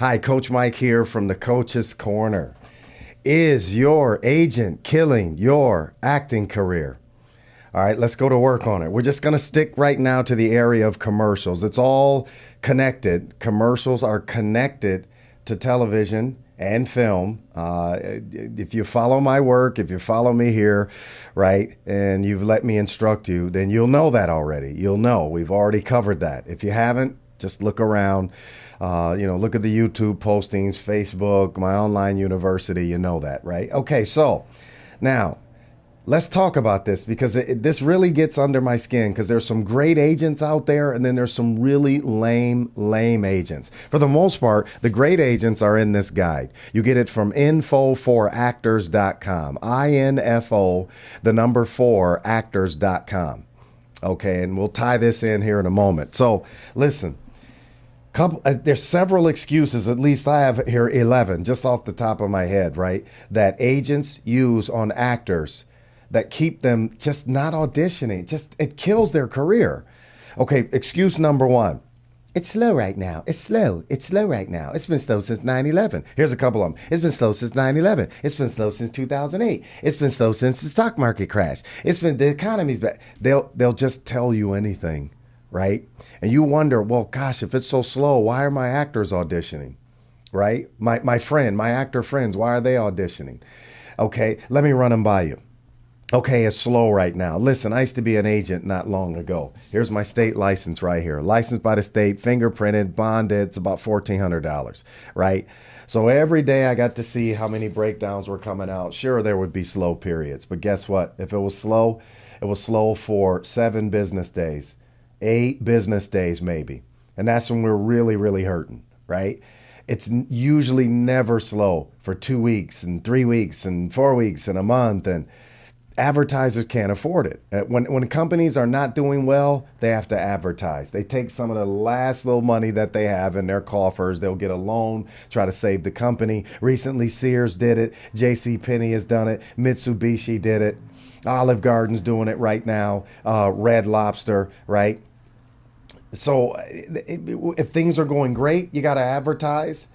Hi, Coach Mike here from the Coach's Corner. Is your agent killing your acting career? All right, let's go to work on it. We're just going to stick right now to the area of commercials. It's all connected. Commercials are connected to television and film. If you follow my work, if you follow me here, right, and you've let me instruct you, then you'll know that already. You'll know. We've already covered that. If you haven't, just look around. Look at the YouTube postings, Facebook, my online university. You know that, right? Okay, so now let's talk about this because this really gets under my skin because there's some great agents out there and then there's some really lame agents. For the most part, the great agents are in this guide. You get it from info4actors.com, INFO, the number 4actors.com. Okay, and we'll tie this in here in a moment. So listen. There's several excuses, at least I have here 11, just off the top of my head, right, that agents use on actors that keep them just not auditioning. It kills their career. Okay, excuse number one. It's slow right now. It's slow. It's slow right now. It's been slow since 9/11. Here's a couple of them. It's been slow since 9/11. It's been slow since 2008. It's been slow since the stock market crash. The economy's bad. They'll just tell you anything. Right? And you wonder, well, gosh, if it's so slow, why are my actors auditioning? Right? My actor friends, why are they auditioning? Okay, let me run them by you. Okay, it's slow right now. Listen, I used to be an agent not long ago. Here's my state license right here. Licensed by the state, fingerprinted, bonded. It's about $1,400, right? So every day I got to see how many breakdowns were coming out. Sure, there would be slow periods. But guess what? If it was slow for 7 business days. 8 business days maybe. And that's when we're really, really hurting, right? It's usually never slow for 2 weeks and 3 weeks and 4 weeks and a month. And advertisers can't afford it. When companies are not doing well, they have to advertise. They take some of the last little money that they have in their coffers. They'll get a loan, try to save the company. Recently, Sears did it. JCPenney has done it. Mitsubishi did it. Olive Garden's doing it right now. Red Lobster, right? So if things are going great, you got to advertise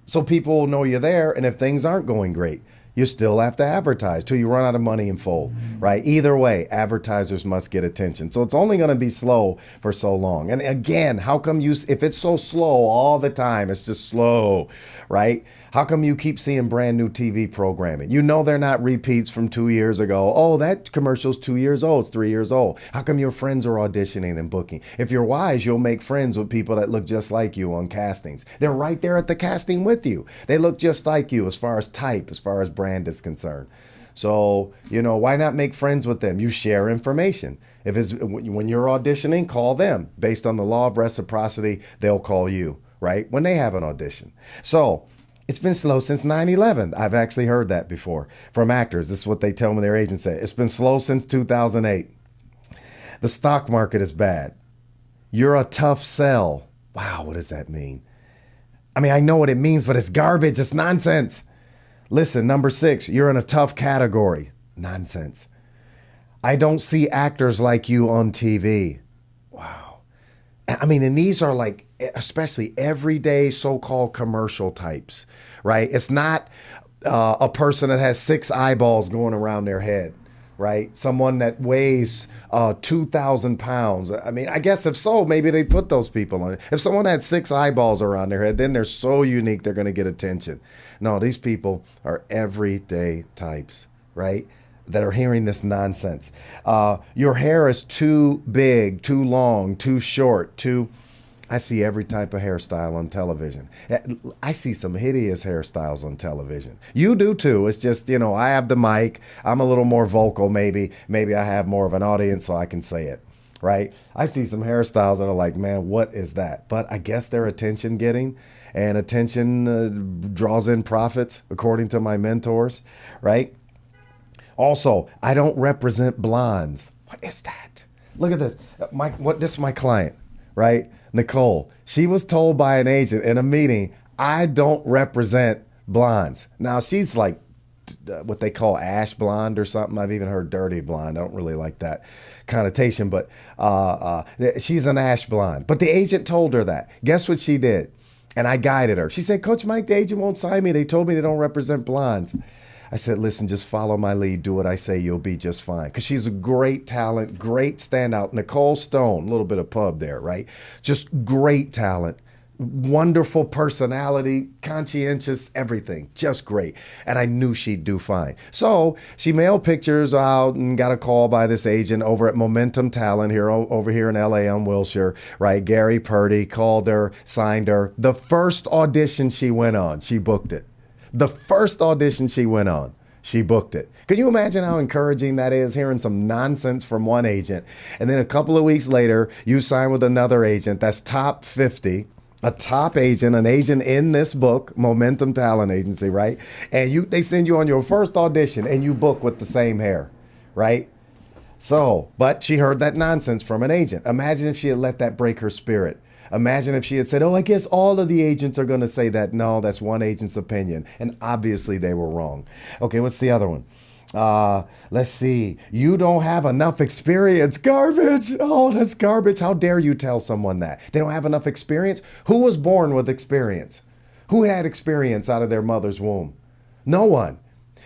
so people will know you're there. And if things aren't going great, you still have to advertise till you run out of money and fold, right? Either way, advertisers must get attention. So it's only going to be slow for so long. And again, how come if it's so slow all the time, it's just slow, right? How come you keep seeing brand new TV programming? You know they're not repeats from 2 years ago. Oh, that commercial's 2 years old, it's 3 years old. How come your friends are auditioning and booking? If you're wise, you'll make friends with people that look just like you on castings. They're right there at the casting with you. They look just like you as far as type, as far as brand is concerned. So, why not make friends with them? You share information. When you're auditioning, call them. Based on the law of reciprocity, they'll call you, right? When they have an audition. So, it's been slow since 9/11. I've actually heard that before from actors. This is what they tell me their agents say. It's been slow since 2008. The stock market is bad. You're a tough sell. Wow, what does that mean? I mean, I know what it means, but it's garbage. It's nonsense. Listen, number 6, you're in a tough category. Nonsense. I don't see actors like you on TV. Wow. I mean, and these are like, especially everyday so-called commercial types, right? It's not a person that has 6 eyeballs going around their head, right? Someone that weighs 2,000 pounds. I mean, I guess if so, maybe they put those people on it. If someone had 6 eyeballs around their head, then they're so unique, they're going to get attention. No, these people are everyday types, right? That are hearing this nonsense. Your hair is too big, too long, too short, I see every type of hairstyle on television. I see some hideous hairstyles on television. You do too. It's just, I have the mic. I'm a little more vocal maybe. Maybe I have more of an audience so I can say it, right? I see some hairstyles that are like, man, what is that? But I guess they're attention getting, and attention draws in profits according to my mentors, right? Also, I don't represent blondes. What is that? Look at this. This is my client, right? Nicole. She was told by an agent in a meeting, I don't represent blondes. Now, she's like what they call ash blonde or something. I've even heard dirty blonde. I don't really like that connotation, but she's an ash blonde. But the agent told her that. Guess what she did? And I guided her. She said, Coach Mike, the agent won't sign me. They told me they don't represent blondes. I said, listen, just follow my lead. Do what I say. You'll be just fine. Because she's a great talent, great standout. Nicole Stone, a little bit of pub there, right? Just great talent. Wonderful personality, conscientious, everything, just great. And I knew she'd do fine. So she mailed pictures out and got a call by this agent over at Momentum Talent here over here in LA on Wilshire, right? Gary Purdy called her, signed her. The first audition she went on, she booked it. The first audition she went on, she booked it. Can you imagine how encouraging that is, hearing some nonsense from one agent, and then a couple of weeks later, you sign with another agent that's top 50, a top agent, an agent in this book, Momentum Talent Agency, right? And they send you on your first audition and you book with the same hair, right? So, but she heard that nonsense from an agent. Imagine if she had let that break her spirit. Imagine if she had said, oh, I guess all of the agents are going to say that. No, that's one agent's opinion. And obviously they were wrong. Okay, what's the other one? Let's see. You don't have enough experience. Garbage. Oh, that's garbage. How dare you tell someone that? They don't have enough experience? Who was born with experience? Who had experience out of their mother's womb? No one.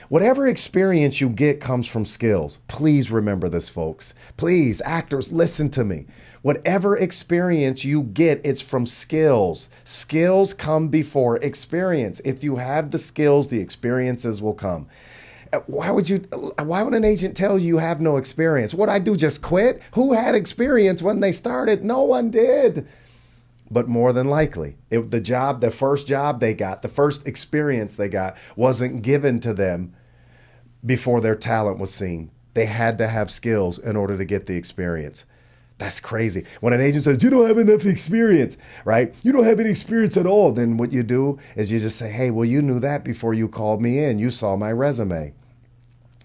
Whatever experience you get comes from skills. Please remember this, folks. Please, actors, listen to me. Whatever experience you get, it's from skills. Skills come before experience. If you have the skills, the experiences will come. Why would an agent tell you have no experience? What I do, just quit? Who had experience when they started? No one did. But more than likely, the first job they got, the first experience they got wasn't given to them before their talent was seen. They had to have skills in order to get the experience. That's crazy. When an agent says, you don't have enough experience, right? You don't have any experience at all. Then what you do is you just say, hey, well, you knew that before you called me in. You saw my resume,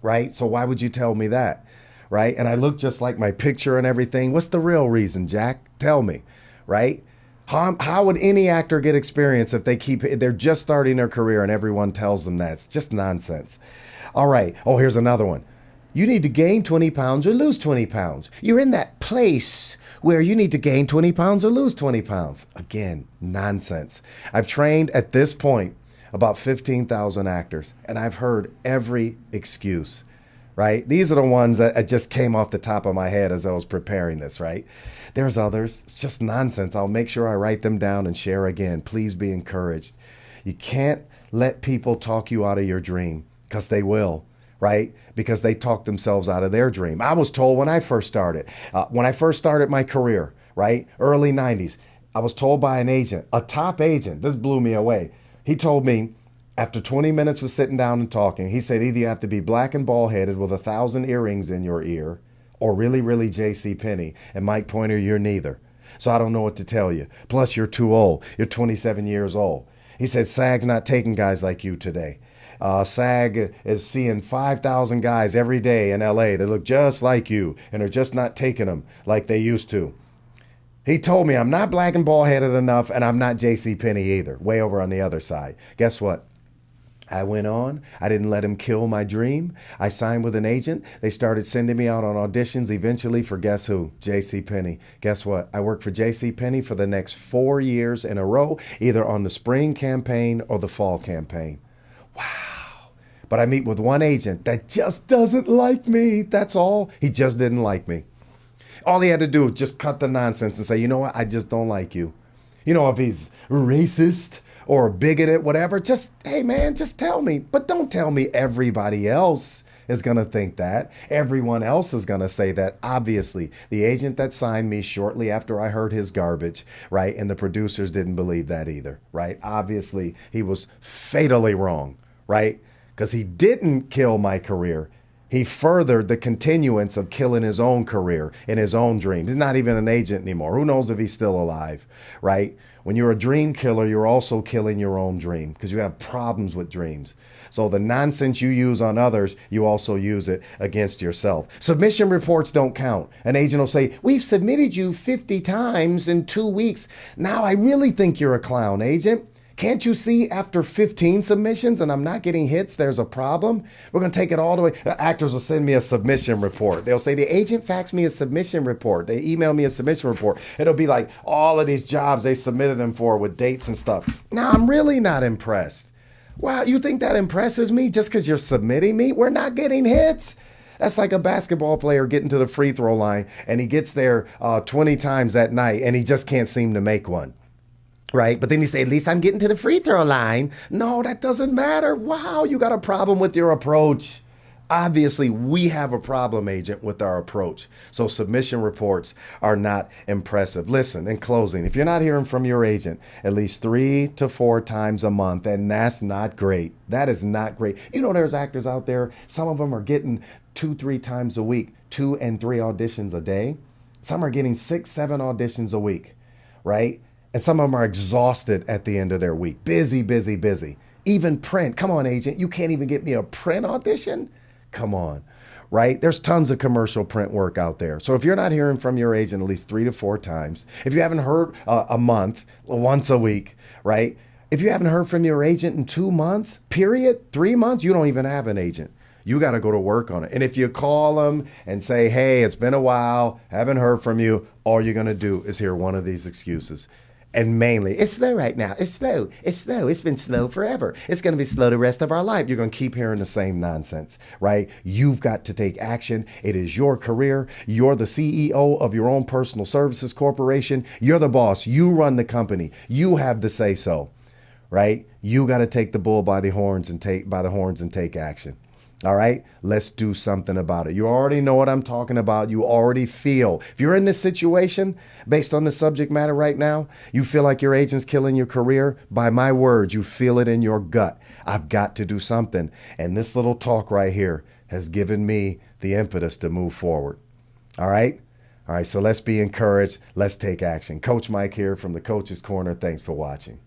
right? So why would you tell me that, right? And I look just like my picture and everything. What's the real reason, Jack? Tell me, right? How would any actor get experience if they're just starting their career and everyone tells them that? It's just nonsense. All right. Oh, here's another one. You need to gain 20 pounds or lose 20 pounds. You're in that place where you need to gain 20 pounds or lose 20 pounds. Again, nonsense. I've trained at this point about 15,000 actors, and I've heard every excuse, right? These are the ones that just came off the top of my head as I was preparing this, right? There's others. It's just nonsense. I'll make sure I write them down and share again. Please be encouraged. You can't let people talk you out of your dream, because they will. Right? Because they talk themselves out of their dream. I was told when I first started my career, right? Early 90s, I was told by an agent, a top agent, this blew me away. He told me after 20 minutes of sitting down and talking, he said, either you have to be black and bald headed with 1,000 earrings in your ear or really, really JCPenney. And Mike Pointer, you're neither. So I don't know what to tell you. Plus you're too old. You're 27 years old. He said, SAG's not taking guys like you today. SAG is seeing 5,000 guys every day in LA that look just like you and are just not taking them like they used to. He told me I'm not black and bald headed enough, and I'm not JCPenney either, way over on the other side. Guess what? I went on. I didn't let him kill my dream. I signed with an agent. They started sending me out on auditions eventually for guess who? JCPenney. Guess what? I worked for JCPenney for the next 4 years in a row, either on the spring campaign or the fall campaign. Wow. But I meet with one agent that just doesn't like me. That's all. He just didn't like me. All he had to do was just cut the nonsense and say, you know what? I just don't like you. You know, if he's racist or bigoted, whatever, just, hey man, just tell me. But don't tell me everybody else is going to think that. Everyone else is going to say that. Obviously, the agent that signed me shortly after I heard his garbage, right? And the producers didn't believe that either, right? Obviously, he was fatally wrong, right? Because he didn't kill my career. He furthered the continuance of killing his own career and his own dreams. He's not even an agent anymore. Who knows if he's still alive, right? When you're a dream killer, you're also killing your own dream because you have problems with dreams. So the nonsense you use on others, you also use it against yourself. Submission reports don't count. An agent will say, we've submitted you 50 times in 2 weeks. Now I really think you're a clown, agent. Can't you see after 15 submissions and I'm not getting hits, there's a problem? We're going to take it all the way. The actors will send me a submission report. They'll say, the agent faxed me a submission report. They email me a submission report. It'll be like all of these jobs they submitted them for with dates and stuff. Now, I'm really not impressed. Wow, you think that impresses me just because you're submitting me? We're not getting hits. That's like a basketball player getting to the free throw line and he gets there 20 times that night and he just can't seem to make one. Right? But then you say, at least I'm getting to the free throw line. No, that doesn't matter. Wow, you got a problem with your approach. Obviously, we have a problem, agent, with our approach. So submission reports are not impressive. Listen, in closing, if you're not hearing from your agent at least 3 to 4 times a month, and that's not great. That is not great. You know, there's actors out there, some of them are getting 2-3 times a week, 2 and 3 auditions a day. Some are getting 6-7 auditions a week, right? And some of them are exhausted at the end of their week. Busy, busy, busy. Even print. Come on, agent. You can't even get me a print audition? Come on, right? There's tons of commercial print work out there. So if you're not hearing from your agent at least 3 to 4 times, if you haven't heard a month, once a week, right? If you haven't heard from your agent in 2 months, period, 3 months, you don't even have an agent. You got to go to work on it. And if you call them and say, hey, it's been a while, haven't heard from you, all you're going to do is hear one of these excuses. And mainly, it's slow right now. It's slow. It's slow. It's been slow forever. It's going to be slow the rest of our life. You're going to keep hearing the same nonsense, right? You've got to take action. It is your career. You're the CEO of your own personal services corporation. You're the boss. You run the company. You have the say so, right? You got to take the bull by the horns and take action. All right, let's do something about it. You already know what I'm talking about. You already feel. If you're in this situation, based on the subject matter right now, you feel like your agent's killing your career. By my words, you feel it in your gut. I've got to do something. And this little talk right here has given me the impetus to move forward. All right? All right, so let's be encouraged. Let's take action. Coach Mike here from the Coach's Corner. Thanks for watching.